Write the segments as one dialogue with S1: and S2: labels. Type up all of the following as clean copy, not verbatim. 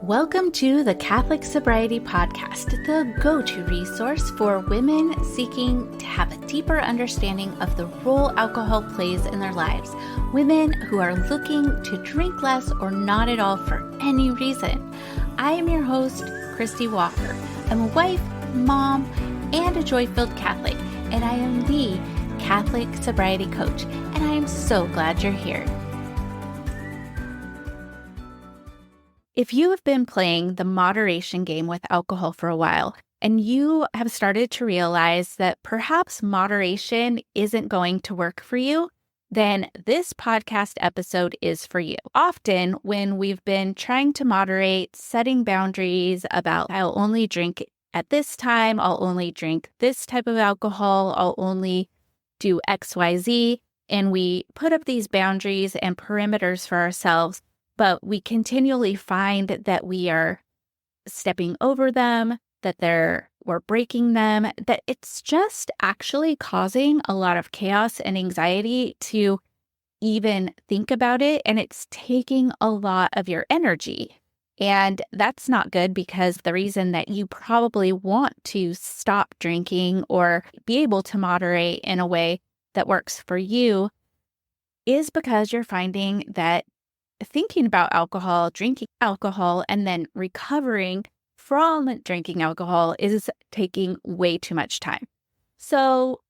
S1: Welcome to the Catholic Sobriety Podcast, the go-to resource for women seeking to have a deeper understanding of the role alcohol plays in their lives. Women who are looking to drink less or not at all for any reason. I am your host, Christie Walker. I'm a wife, mom, and a joy-filled Catholic, and I am the Catholic Sobriety Coach, and I am so glad you're here. If you have been playing the moderation game with alcohol for a while, and you have started to realize that perhaps moderation isn't going to work for you, then this podcast episode is for you. Often when we've been trying to moderate, setting boundaries about I'll only drink at this time, I'll only drink this type of alcohol, I'll only do XYZ, and we put up these boundaries and perimeters for ourselves, but we continually find that we are stepping over them, that we're breaking them, that it's just actually causing a lot of chaos and anxiety to even think about it, and it's taking a lot of your energy. And that's not good, because the reason that you probably want to stop drinking or be able to moderate in a way that works for you is because you're finding that thinking about alcohol, drinking alcohol, and then recovering from drinking alcohol is taking way too much time. So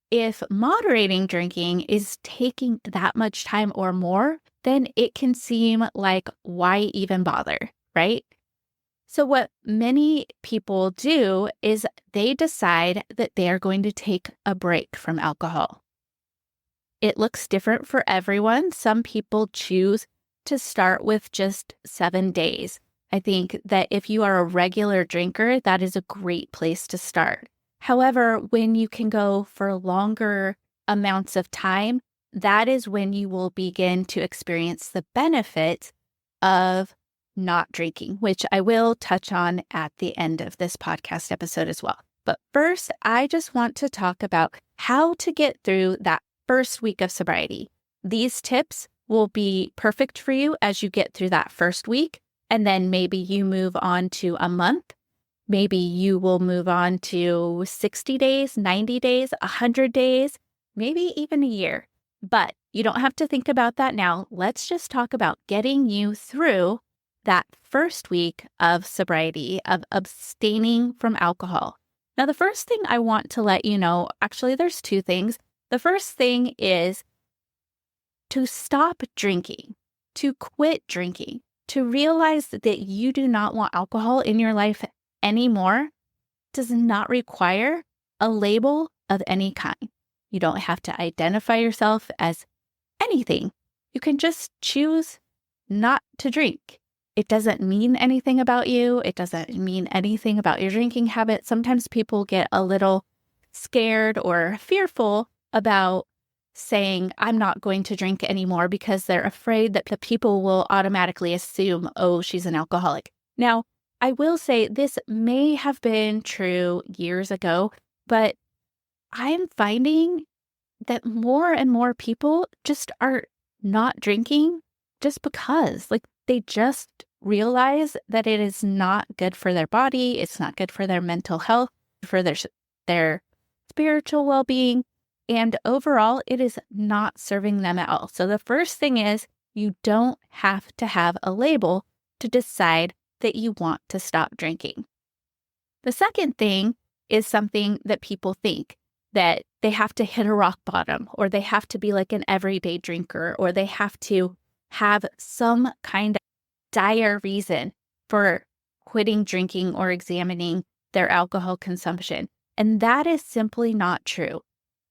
S1: if moderating drinking is taking that much time or more, then it can seem like, why even bother, right? So what many people do is they decide that they are going to take a break from alcohol. It looks different for everyone. Some people choose to start with just 7 days. I think that if you are a regular drinker, that is a great place to start. However, when you can go for longer amounts of time, that is when you will begin to experience the benefits of not drinking, which I will touch on at the end of this podcast episode as well. But first, I just want to talk about how to get through that first week of sobriety. These tips will be perfect for you as you get through that first week, and then maybe you move on to a month. Maybe you will move on to 60 days, 90 days, 100 days, maybe even a year. But you don't have to think about that now. Let's just talk about getting you through that first week of sobriety, of abstaining from alcohol. Now, the first thing I want to let you know, actually, there's two things. The first thing is to stop drinking, to quit drinking, to realize that you do not want alcohol in your life anymore does not require a label of any kind. You don't have to identify yourself as anything. You can just choose not to drink. It doesn't mean anything about you. It doesn't mean anything about your drinking habit. Sometimes people get a little scared or fearful about saying, I'm not going to drink anymore, because they're afraid that the people will automatically assume, oh, she's an alcoholic. Now, I will say this may have been true years ago, but I'm finding that more and more people just are not drinking just because, they just realize that it is not good for their body. It's not good for their mental health, for their spiritual well-being. And overall, it is not serving them at all. So the first thing is, you don't have to have a label to decide that you want to stop drinking. The second thing is something that people think, that they have to hit a rock bottom, or they have to be like an everyday drinker, or they have to have some kind of dire reason for quitting drinking or examining their alcohol consumption. And that is simply not true.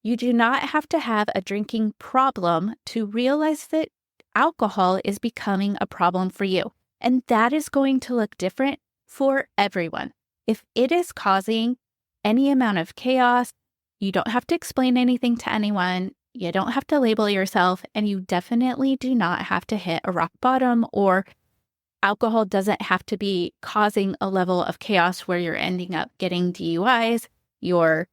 S1: You do not have to have a drinking problem to realize that alcohol is becoming a problem for you. And that is going to look different for everyone. If it is causing any amount of chaos, you don't have to explain anything to anyone. You don't have to label yourself, and you definitely do not have to hit a rock bottom, or alcohol doesn't have to be causing a level of chaos where you're ending up getting DUIs, you're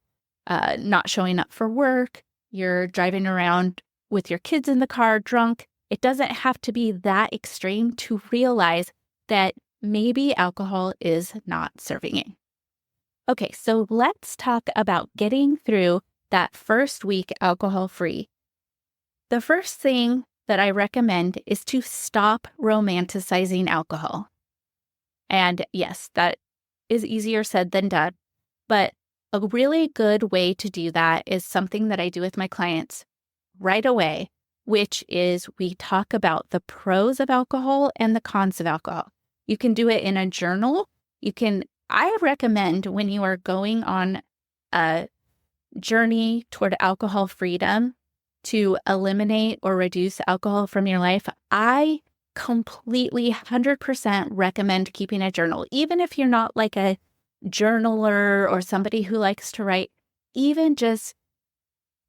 S1: not showing up for work, you're driving around with your kids in the car drunk. It doesn't have to be that extreme to realize that maybe alcohol is not serving you. Okay, so let's talk about getting through that first week alcohol-free. The first thing that I recommend is to stop romanticizing alcohol. And yes, that is easier said than done, but a really good way to do that is something that I do with my clients right away, which is we talk about the pros of alcohol and the cons of alcohol. You can do it in a journal. I recommend when you are going on a journey toward alcohol freedom to eliminate or reduce alcohol from your life, I completely 100% recommend keeping a journal. Even if you're not like a journaler or somebody who likes to write, even just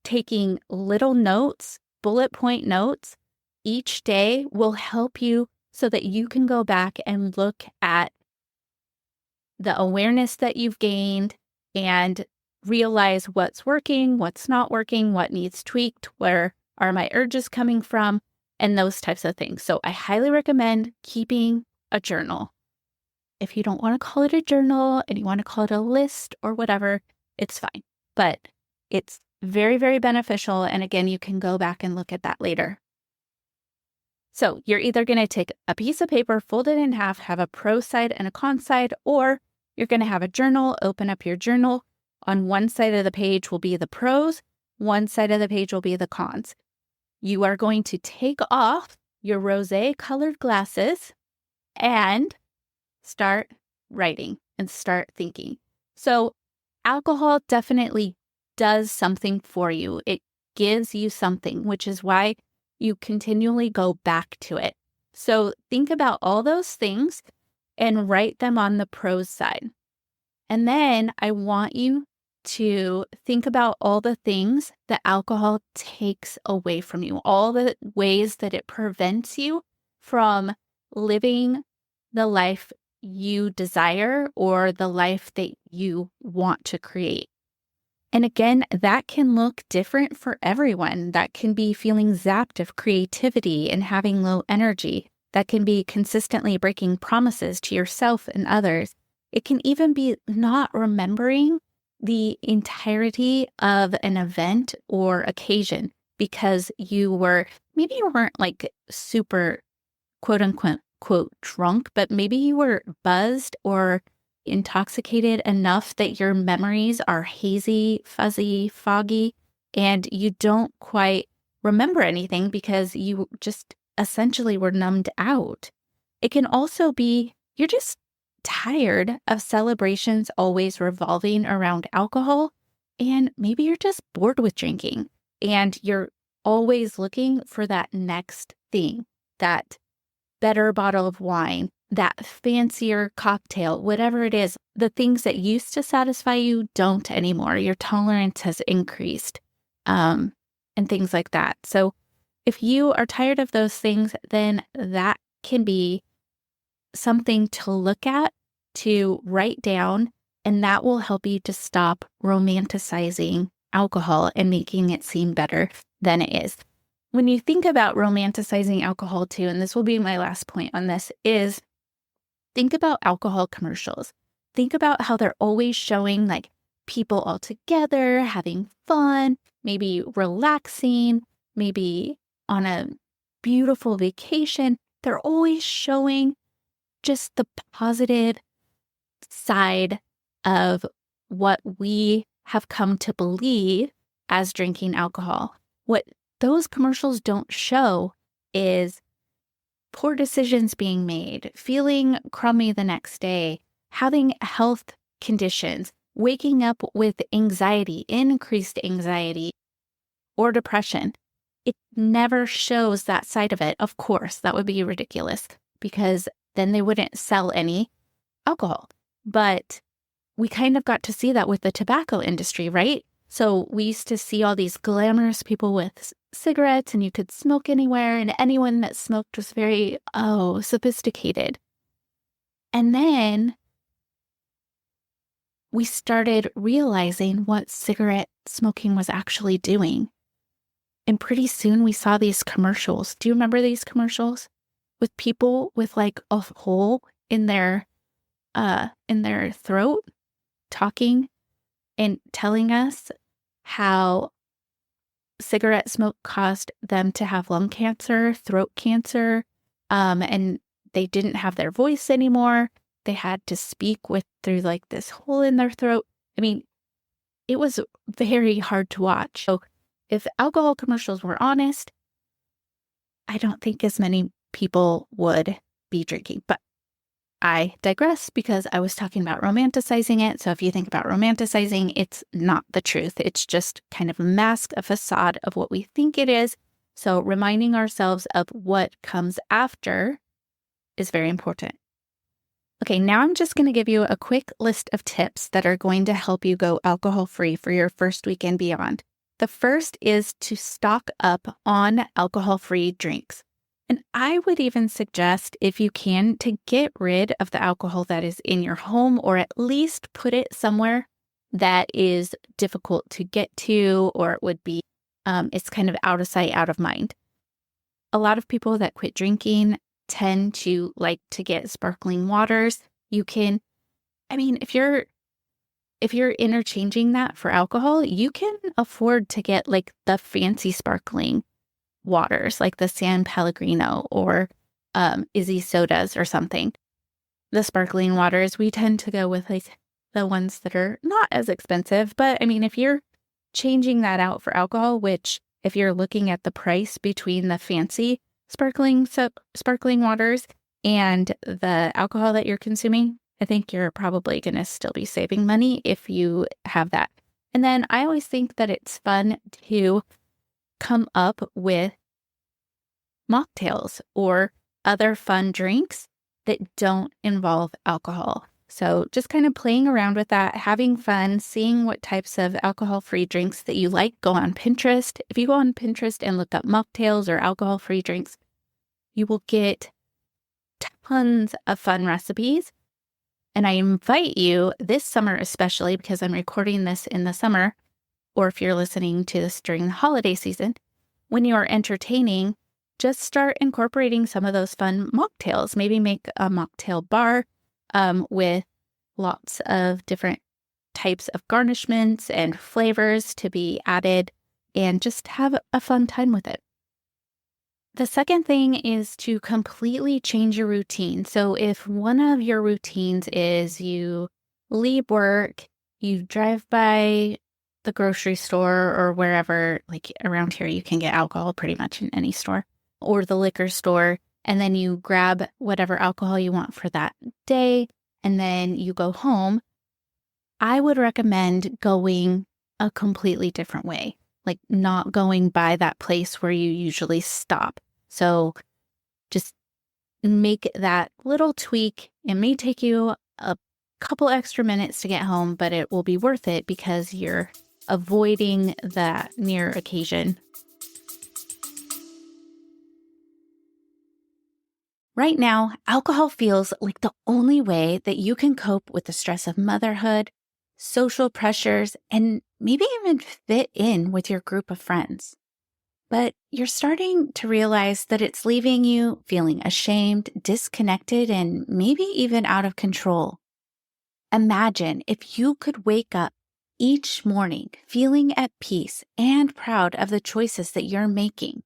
S1: taking little notes, bullet point notes each day will help you so that you can go back and look at the awareness that you've gained and realize what's working, what's not working, what needs tweaked, where are my urges coming from, and those types of things. So I highly recommend keeping a journal. If you don't want to call it a journal and you want to call it a list or whatever, it's fine. But it's very, very beneficial. And again, you can go back and look at that later. So you're either going to take a piece of paper, fold it in half, have a pro side and a con side, or you're going to have a journal, open up your journal. On one side of the page will be the pros, one side of the page will be the cons. You are going to take off your rosé colored glasses and start writing and start thinking. So alcohol definitely does something for you. It gives you something, which is why you continually go back to it. So think about all those things and write them on the pros side. And then I want you to think about all the things that alcohol takes away from you, all the ways that it prevents you from living the life you desire or the life that you want to create. And again, that can look different for everyone. That can be feeling zapped of creativity and having low energy. That can be consistently breaking promises to yourself and others. It can even be not remembering the entirety of an event or occasion because maybe you weren't like super quote unquote quote drunk, but maybe you were buzzed or intoxicated enough that your memories are hazy, fuzzy, foggy, and you don't quite remember anything because you just essentially were numbed out. It can also be you're just tired of celebrations always revolving around alcohol, and maybe you're just bored with drinking and you're always looking for that next thing, that better bottle of wine, that fancier cocktail, whatever it is. The things that used to satisfy you don't anymore. Your tolerance has increased, and things like that. So if you are tired of those things, then that can be something to look at, to write down, and that will help you to stop romanticizing alcohol and making it seem better than it is. When you think about romanticizing alcohol too, and this will be my last point on this, is think about alcohol commercials. Think about how they're always showing like people all together, having fun, maybe relaxing, maybe on a beautiful vacation. They're always showing just the positive side of what we have come to believe as drinking alcohol. What those commercials don't show is poor decisions being made, feeling crummy the next day, having health conditions, waking up with anxiety, increased anxiety, or depression. It never shows that side of it. Of course, that would be ridiculous because then they wouldn't sell any alcohol. But we kind of got to see that with the tobacco industry, right? So we used to see all these glamorous people with cigarettes and you could smoke anywhere, and anyone that smoked was very, sophisticated. And then we started realizing what cigarette smoking was actually doing. And pretty soon we saw these commercials. Do you remember these commercials? With people with like a hole in their throat, talking and telling us how cigarette smoke caused them to have lung cancer, throat cancer, and they didn't have their voice anymore. They had to speak through like this hole in their throat. I mean, it was very hard to watch. So if alcohol commercials were honest, I don't think as many people would be drinking. But I digress because I was talking about romanticizing it. So if you think about romanticizing, it's not the truth. It's just kind of a mask, a facade of what we think it is. So reminding ourselves of what comes after is very important. Okay, now I'm just going to give you a quick list of tips that are going to help you go alcohol-free for your first week and beyond. The first is to stock up on alcohol-free drinks. And I would even suggest, if you can, to get rid of the alcohol that is in your home, or at least put it somewhere that is difficult to get to, or it would be, it's kind of out of sight, out of mind. A lot of people that quit drinking tend to like to get sparkling waters. You can, if you're interchanging that for alcohol, you can afford to get like the fancy sparkling waters, like the San Pellegrino or Izzy sodas or something. The sparkling waters, we tend to go with like the ones that are not as expensive. But if you're changing that out for alcohol, which if you're looking at the price between the fancy sparkling waters and the alcohol that you're consuming, I think you're probably going to still be saving money if you have that. And then I always think that it's fun to come up with mocktails or other fun drinks that don't involve alcohol. So just kind of playing around with that, having fun, seeing what types of alcohol-free drinks that you like. Go on Pinterest. If you go on Pinterest and look up mocktails or alcohol-free drinks, you will get tons of fun recipes. And I invite you this summer, especially because I'm recording this in the summer, or if you're listening to this during the holiday season, when you are entertaining, just start incorporating some of those fun mocktails. Maybe make a mocktail bar with lots of different types of garnishments and flavors to be added, and just have a fun time with it. The second thing is to completely change your routine. So if one of your routines is you leave work, you drive by the grocery store or wherever, like around here, you can get alcohol pretty much in any store, or the liquor store, and then you grab whatever alcohol you want for that day, and then you go home, I would recommend going a completely different way, like not going by that place where you usually stop. So just make that little tweak. It may take you a couple extra minutes to get home, but it will be worth it because you're avoiding that near occasion. Right now, alcohol feels like the only way that you can cope with the stress of motherhood, social pressures, and maybe even fit in with your group of friends. But you're starting to realize that it's leaving you feeling ashamed, disconnected, and maybe even out of control. Imagine if you could wake up each morning feeling at peace and proud of the choices that you're making,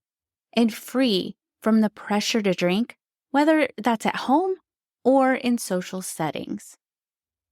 S1: and free from the pressure to drink, whether that's at home or in social settings.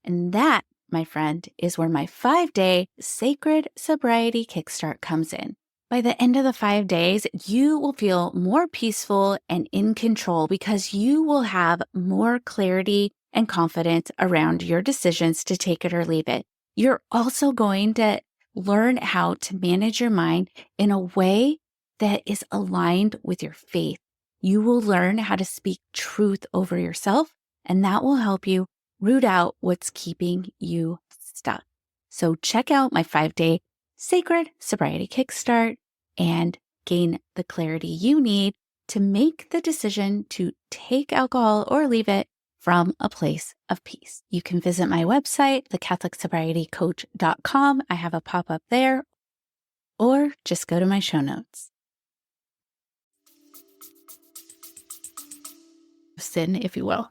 S1: And that, my friend, is where my 5-day Sacred Sobriety Kickstart comes in. By the end of the 5 days, you will feel more peaceful and in control because you will have more clarity and confidence around your decisions to take it or leave it. You're also going to learn how to manage your mind in a way that is aligned with your faith. You will learn how to speak truth over yourself, and that will help you root out what's keeping you stuck. So check out my 5-day Sacred Sobriety Kickstart and gain the clarity you need to make the decision to take alcohol or leave it from a place of peace. You can visit my website, thecatholicsobrietycoach.com. I have a pop-up there, or just go to my show notes. Sin, if you will.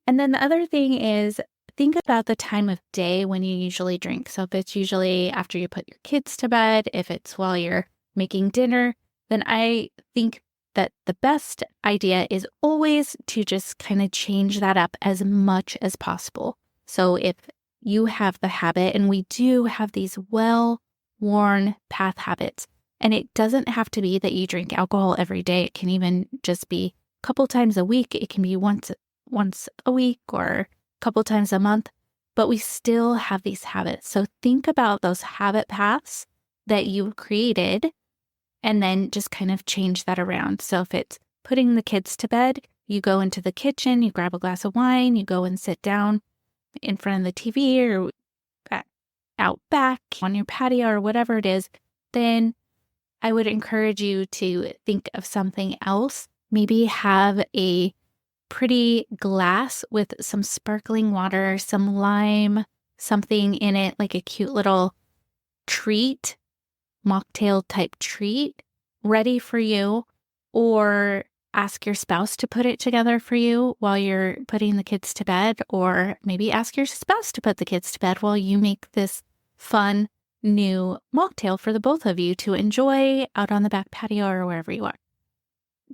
S1: And then the other thing is think about the time of day when you usually drink. So if it's usually after you put your kids to bed, if it's while you're making dinner, then I think that the best idea is always to just kind of change that up as much as possible. So if you have the habit, and we do have these well-worn path habits, and it doesn't have to be that you drink alcohol every day. It can even just be a couple times a week. It can be once a week or a couple times a month, but we still have these habits. So think about those habit paths that you've created and then just kind of change that around. So if it's putting the kids to bed, you go into the kitchen, you grab a glass of wine, you go and sit down in front of the TV or out back on your patio or whatever it is, then I would encourage you to think of something else. Maybe have a pretty glass with some sparkling water, some lime, something in it, like a cute little treat, mocktail type treat ready for you, or ask your spouse to put it together for you while you're putting the kids to bed, or maybe ask your spouse to put the kids to bed while you make this fun new mocktail for the both of you to enjoy out on the back patio or wherever you are.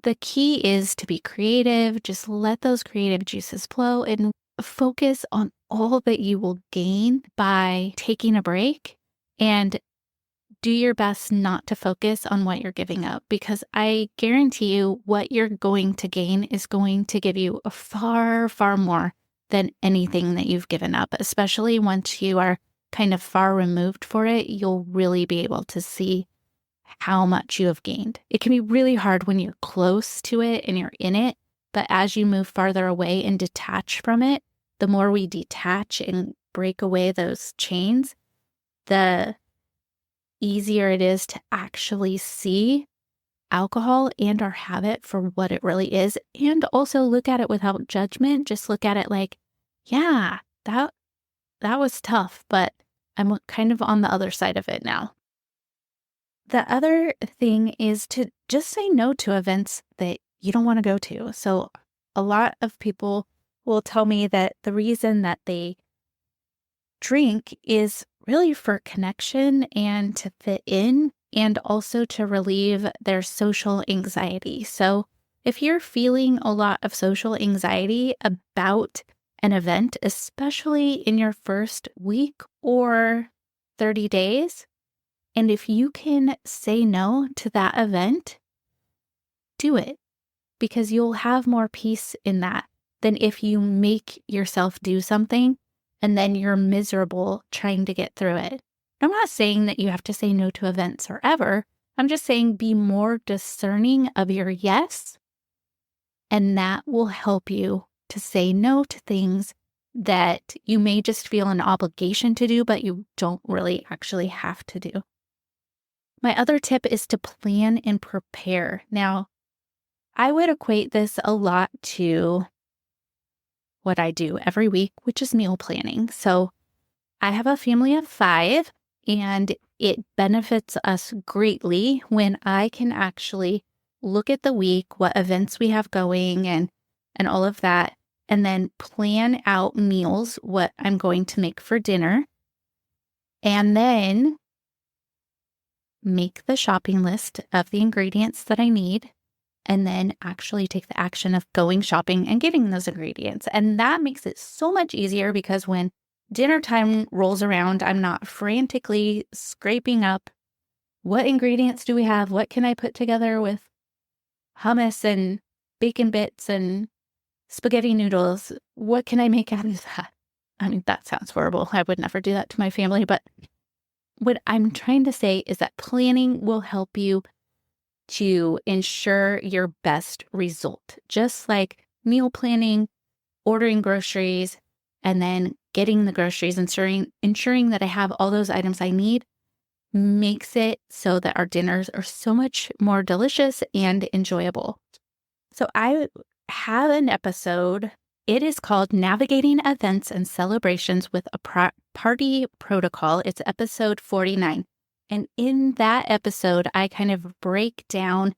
S1: The key is to be creative. Just let those creative juices flow and focus on all that you will gain by taking a break, and do your best not to focus on what you're giving up, because I guarantee you what you're going to gain is going to give you a far, far more than anything that you've given up, especially once you are kind of far removed for it. You'll really be able to see how much you have gained. It can be really hard when you're close to it and you're in it, but as you move farther away and detach from it, the more we detach and break away those chains, the easier it is to actually see alcohol and our habit for what it really is, and also look at it without judgment. Just look at it like, yeah, that was tough, but I'm kind of on the other side of it now. The other thing is to just say no to events that you don't want to go to. So a lot of people will tell me that the reason that they drink is really for connection and to fit in, and also to relieve their social anxiety. So if you're feeling a lot of social anxiety about an event, especially in your first week or 30 days, and if you can say no to that event, do it, because you'll have more peace in that than if you make yourself do something and then you're miserable trying to get through it. I'm not saying that you have to say no to events forever. I'm just saying be more discerning of your yes, and that will help you to say no to things that you may just feel an obligation to do, but you don't really actually have to do. My other tip is to plan and prepare. Now, I would equate this a lot to what I do every week, which is meal planning. So I have a family of 5, and it benefits us greatly when I can actually look at the week, what events we have going and all of that, and then plan out meals, what I'm going to make for dinner, and then make the shopping list of the ingredients that I need, and then actually take the action of going shopping and getting those ingredients. And that makes it so much easier, because when dinner time rolls around, I'm not frantically scraping up what ingredients do we have, what can I put together with hummus and bacon bits and spaghetti noodles, what can I make out of that? I mean, that sounds horrible. I would never do that to my family, but what I'm trying to say is that planning will help you to ensure your best result. Just like meal planning, ordering groceries, and then getting the groceries, ensuring that I have all those items I need, makes it so that our dinners are so much more delicious and enjoyable. So I have an episode. It is called Navigating Events and Celebrations with a Party Protocol. It's episode 49. And in that episode, I kind of break down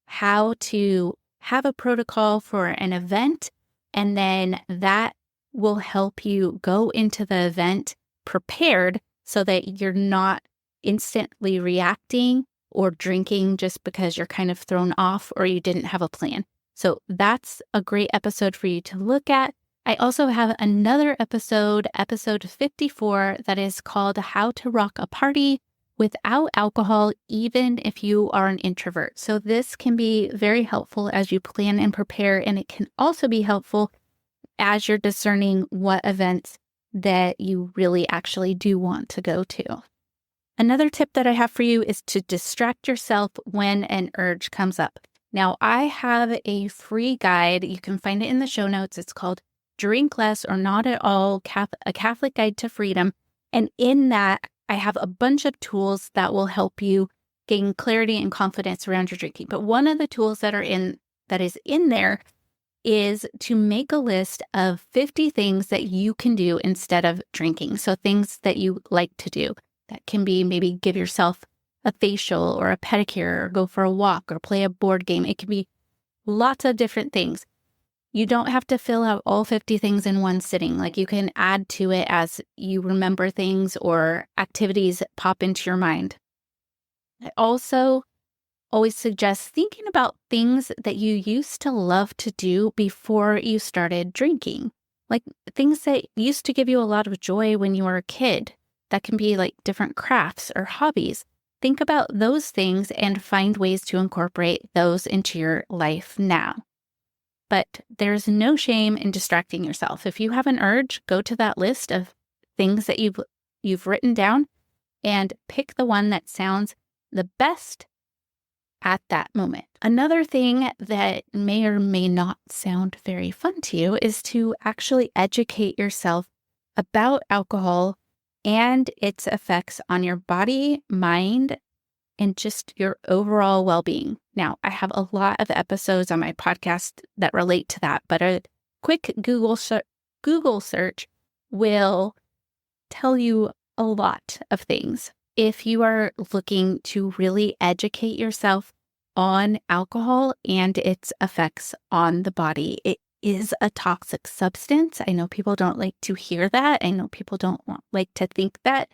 S1: how to have a protocol for an event And then that will help you go into the event prepared so that you're not instantly reacting or drinking just because you're kind of thrown off or you didn't have a plan. So that's a great episode for you to look at. I also have another episode 54, that is called How to Rock a Party Without Alcohol, Even If You Are an Introvert. So this can be very helpful as you plan and prepare, and it can also be helpful as you're discerning what events that you really actually do want to go to. Another tip that I have for you is to distract yourself when an urge comes up. Now, I have a free guide. You can find it in the show notes. It's called Drink Less or Not at All, a Catholic Guide to Freedom. And in that, I have a bunch of tools that will help you gain clarity and confidence around your drinking. But one of the tools that is in there is to make a list of 50 things that you can do instead of drinking. So things that you like to do. That can be maybe give yourself a facial or a pedicure or go for a walk or play a board game. It can be lots of different things. You don't have to fill out all 50 things in one sitting. Like, you can add to it as you remember things or activities pop into your mind. I also always suggest thinking about things that you used to love to do before you started drinking. Like things that used to give you a lot of joy when you were a kid. That can be like different crafts or hobbies. Think about those things and find ways to incorporate those into your life now. But there's no shame in distracting yourself. If you have an urge, go to that list of things that you've written down and pick the one that sounds the best at that moment. Another thing that may or may not sound very fun to you is to actually educate yourself about alcohol and its effects on your body, mind, and just your overall well-being. Now, I have a lot of episodes on my podcast that relate to that, but a quick Google search will tell you a lot of things. If you are looking to really educate yourself on alcohol and its effects on the body, it is a toxic substance. I know people don't like to hear that. I know people don't like to think that.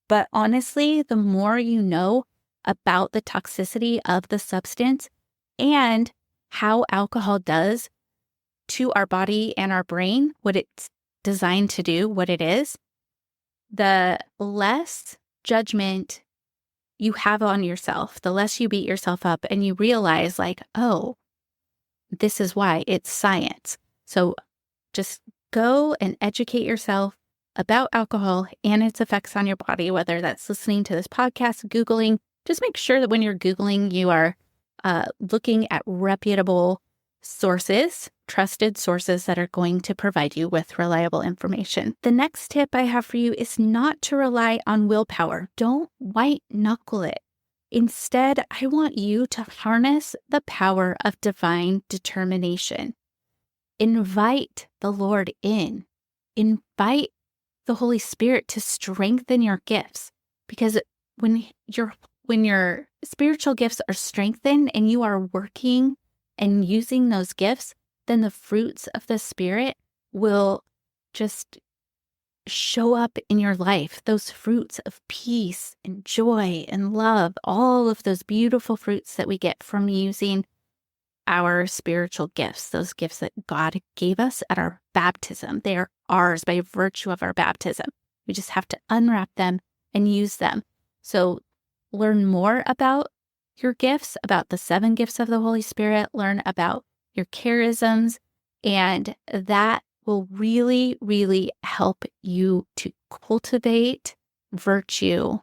S1: But honestly, the more you know about the toxicity of the substance and how alcohol does to our body and our brain, what it's designed to do, what it is, the less judgment you have on yourself, the less you beat yourself up and you realize like, oh, this is why. It's science. So just go and educate yourself about alcohol and its effects on your body, whether that's listening to this podcast, Googling. Just make sure that when you're Googling, you are looking at reputable sources, trusted sources that are going to provide you with reliable information. The next tip I have for you is not to rely on willpower. Don't white-knuckle it. Instead, I want you to harness the power of divine determination. Invite the Lord in. Invite the Holy Spirit to strengthen your gifts. Because when your spiritual gifts are strengthened and you are working and using those gifts, then the fruits of the Spirit will just show up in your life. Those fruits of peace and joy and love, all of those beautiful fruits that we get from using our spiritual gifts, those gifts that God gave us at our baptism. They are ours by virtue of our baptism. We just have to unwrap them and use them. So learn more about your gifts, about the 7 gifts of the Holy Spirit, learn about your charisms, and that will really, really help you to cultivate virtue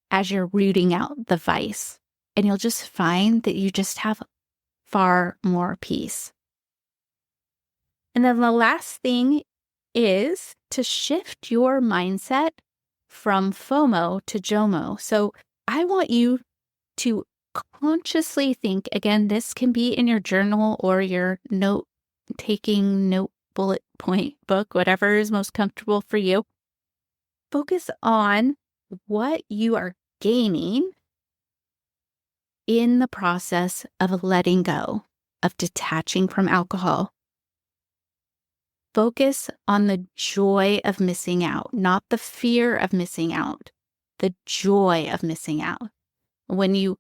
S1: as you're rooting out the vice. And you'll just find that you just have far more peace. And then the last thing is to shift your mindset from FOMO to JOMO. So I want you to consciously think, again, this can be in your journal or your note bullet point book, whatever is most comfortable for you. Focus on what you are gaining in the process of letting go, of detaching from alcohol. Focus on the joy of missing out, not the fear of missing out, the joy of missing out. When you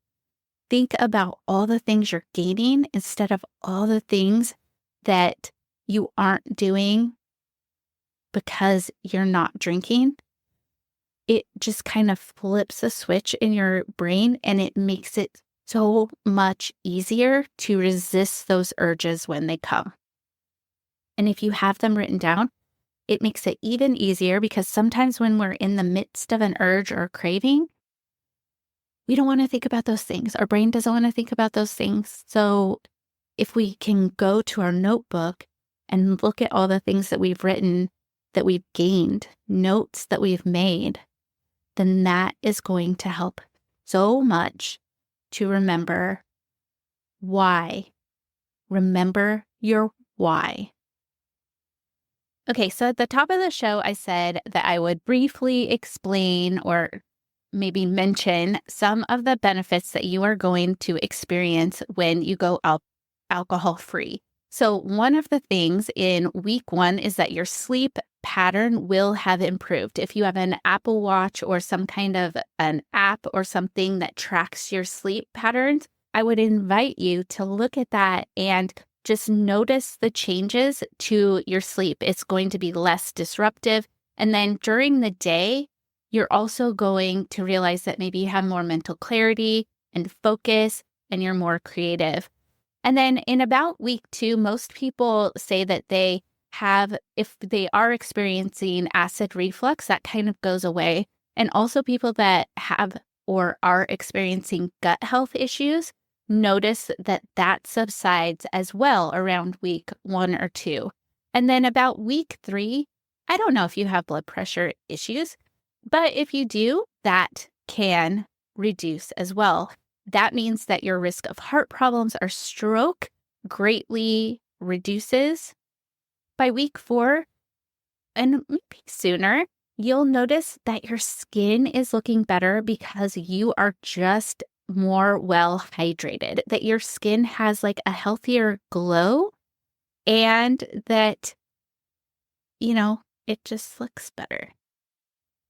S1: think about all the things you're gaining instead of all the things that you aren't doing because you're not drinking, it just kind of flips a switch in your brain and it makes it so much easier to resist those urges when they come. And if you have them written down, it makes it even easier because sometimes when we're in the midst of an urge or a craving, we don't want to think about those things. Our brain doesn't want to think about those things. So if we can go to our notebook and look at all the things that we've written, that we've gained, notes that we've made, then that is going to help so much to remember why. Remember your why. Okay, so at the top of the show, I said that I would briefly explain or maybe mention some of the benefits that you are going to experience when you go alcohol-free. So one of the things in week 1 is that your sleep pattern will have improved. If you have an Apple Watch or some kind of an app or something that tracks your sleep patterns, I would invite you to look at that and just notice the changes to your sleep. It's going to be less disruptive. And then during the day, you're also going to realize that maybe you have more mental clarity and focus and you're more creative. And then in about week 2, most people say that they have, if they are experiencing acid reflux, that kind of goes away. And also people that have or are experiencing gut health issues, notice that that subsides as well around week 1 or 2. And then about week 3, I don't know if you have blood pressure issues, but if you do, that can reduce as well. That means that your risk of heart problems or stroke greatly reduces. By week 4, and maybe sooner, you'll notice that your skin is looking better because you are just more well hydrated, that your skin has like a healthier glow and that, it just looks better.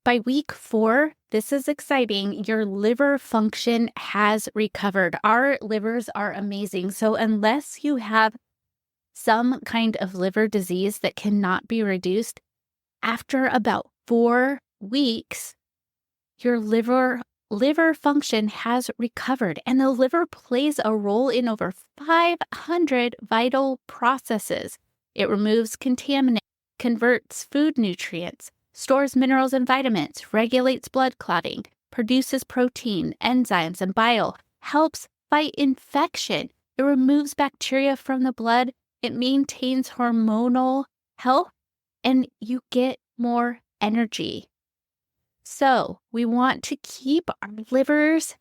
S1: By week 4, this is exciting, your liver function has recovered. Our livers are amazing. So unless you have some kind of liver disease that cannot be reduced, after about 4 weeks, your liver function has recovered. And the liver plays a role in over 500 vital processes. It removes contaminants, converts food nutrients, stores minerals and vitamins, regulates blood clotting, produces protein, enzymes, and bile, helps fight infection. It removes bacteria from the blood. It maintains hormonal health, and you get more energy. So we want to keep our livers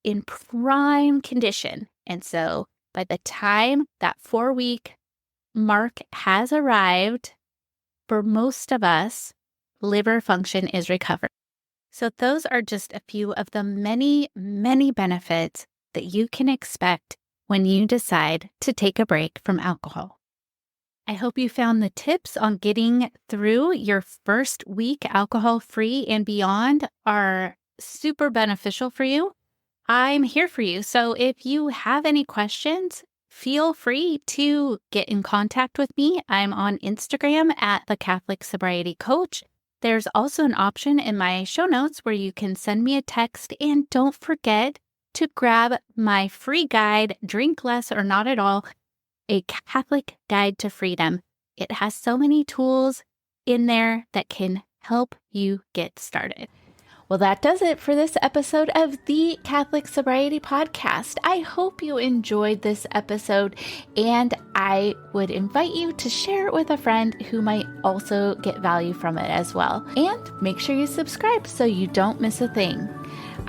S1: in prime condition. And so by the time that 4-week mark has arrived, for most of us, liver function is recovered. So those are just a few of the many, many benefits that you can expect when you decide to take a break from alcohol. I hope you found the tips on getting through your first week alcohol-free and beyond are super beneficial for you. I'm here for you. So if you have any questions, feel free to get in contact with me. I'm on Instagram at the Catholic Sobriety Coach. There's also an option in my show notes where you can send me a text, and don't forget to grab my free guide, Drink Less or Not at All, a Catholic Guide to Freedom. It has so many tools in there that can help you get started. Well, that does it for this episode of the Catholic Sobriety Podcast. I hope you enjoyed this episode, and I would invite you to share it with a friend who might also get value from it as well. And make sure you subscribe so you don't miss a thing.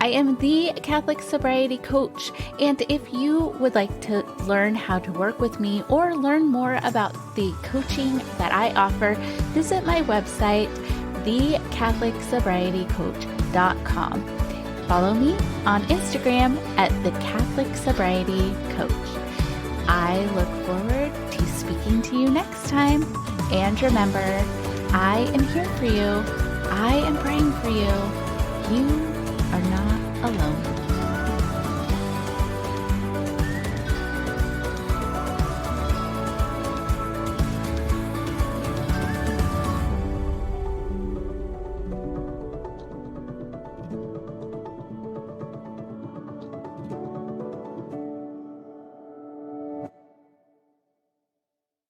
S1: I am the Catholic Sobriety Coach, and if you would like to learn how to work with me or learn more about the coaching that I offer, visit my website, thecatholicsobrietycoach.com. Follow me on Instagram at the Catholic Sobriety Coach. I look forward to speaking to you next time. And remember, I am here for you. I am praying for you. You are not alone.